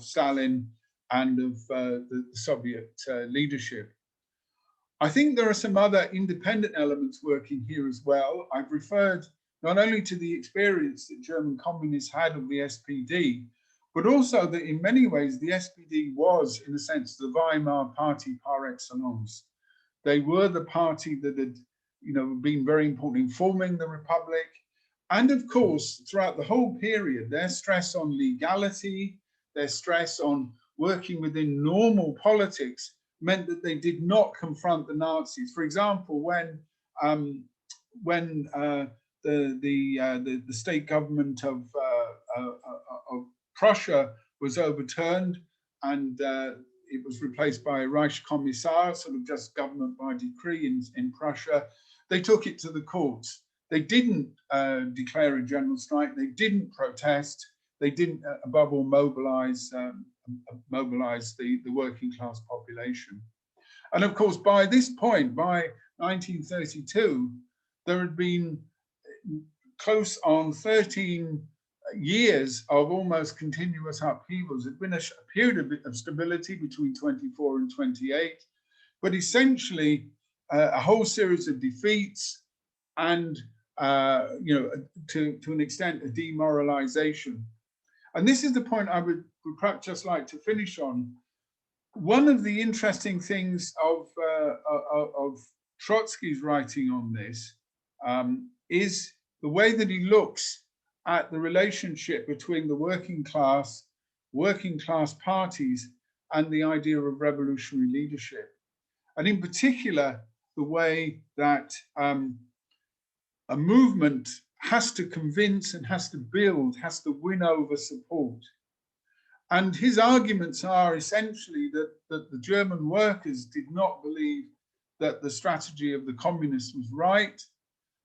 Stalin and of the Soviet leadership. I think there are some other independent elements working here as well. I've referred not only to the experience that German communists had of the SPD, but also that in many ways the SPD was, in a sense, the Weimar Party par excellence. They were the party that had, been very important in forming the Republic. And of course, throughout the whole period, their stress on legality, their stress on working within normal politics meant that they did not confront the Nazis. For example, when the state government of Prussia was overturned and it was replaced by a Reichskommissar, sort of just government by decree in Prussia, they took it to the courts. They didn't declare a general strike. They didn't protest. They didn't, above all, mobilize the working class population. And of course, by this point, by 1932, there had been close on 13 years of almost continuous upheavals. It had been a period of stability between 24 and 28, but essentially a whole series of defeats and, to an extent, a demoralization. And this is the point I would perhaps just like to finish on. One of the interesting things of Trotsky's writing on this is the way that he looks at the relationship between the working class parties, and the idea of revolutionary leadership. And in particular, the way that a movement has to convince and has to build, has to win over support. And his arguments are essentially that the German workers did not believe that the strategy of the communists was right,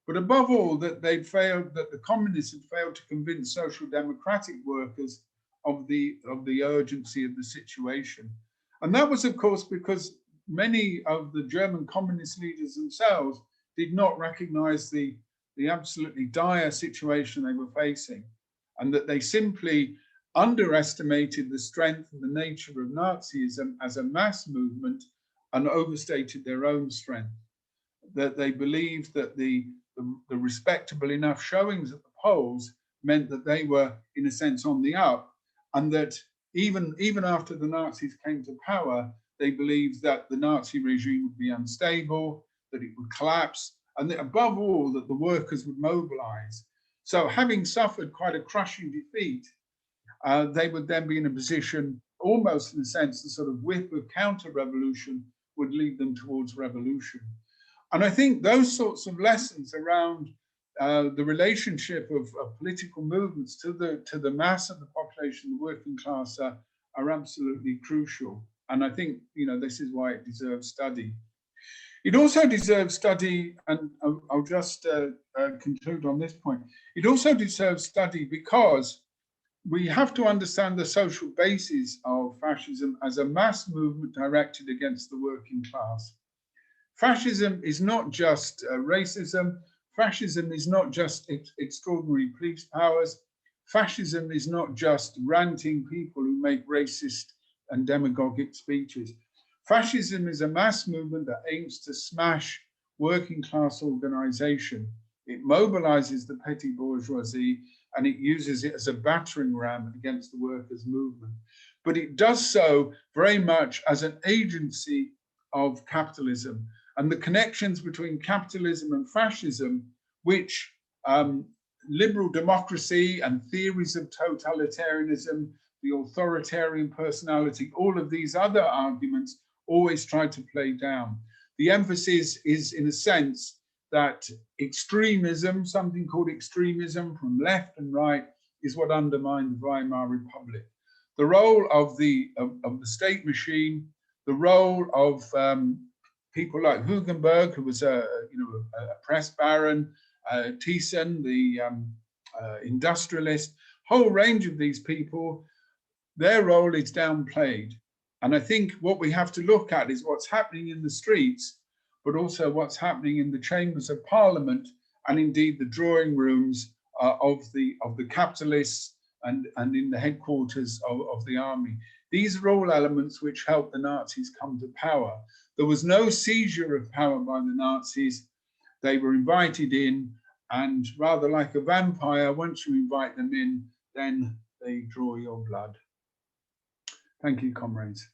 but above all, that the communists had failed to convince social democratic workers of the urgency of the situation. And that was, of course, because many of the German communist leaders themselves did not recognize the absolutely dire situation they were facing, and that they simply underestimated the strength and the nature of Nazism as a mass movement and overstated their own strength. That they believed that the respectable enough showings at the polls meant that they were, in a sense, on the up, and that even after the Nazis came to power, they believed that the Nazi regime would be unstable, that it would collapse, and that above all, that the workers would mobilize. So having suffered quite a crushing defeat, they would then be in a position, almost in a sense, the sort of whip of counter-revolution would lead them towards revolution. And I think those sorts of lessons around the relationship of political movements to the mass of the population, the working class, are absolutely crucial. And I think, this is why it deserves study. It also deserves study, and I'll just conclude on this point. It also deserves study because we have to understand the social basis of fascism as a mass movement directed against the working class. Fascism is not just racism. Fascism is not just extraordinary police powers. Fascism is not just ranting people who make racist and demagogic speeches. Fascism is a mass movement that aims to smash working class organization. It mobilizes the petty bourgeoisie and it uses it as a battering ram against the workers' movement. But it does so very much as an agency of capitalism. And the connections between capitalism and fascism, which liberal democracy and theories of totalitarianism, the authoritarian personality, all of these other arguments always try to play down. The emphasis is, in a sense, that extremism, something called extremism from left and right, is what undermined the Weimar Republic. The role of the state machine, the role of people like Hugenberg, who was a press baron, Thyssen, the industrialist, whole range of these people, their role is downplayed. And I think what we have to look at is what's happening in the streets, but also what's happening in the chambers of parliament and indeed the drawing rooms of the capitalists and in the headquarters of the army. These are all elements which helped the Nazis come to power. There was no seizure of power by the Nazis. They were invited in, and rather like a vampire, once you invite them in, then they draw your blood. Thank you, comrades.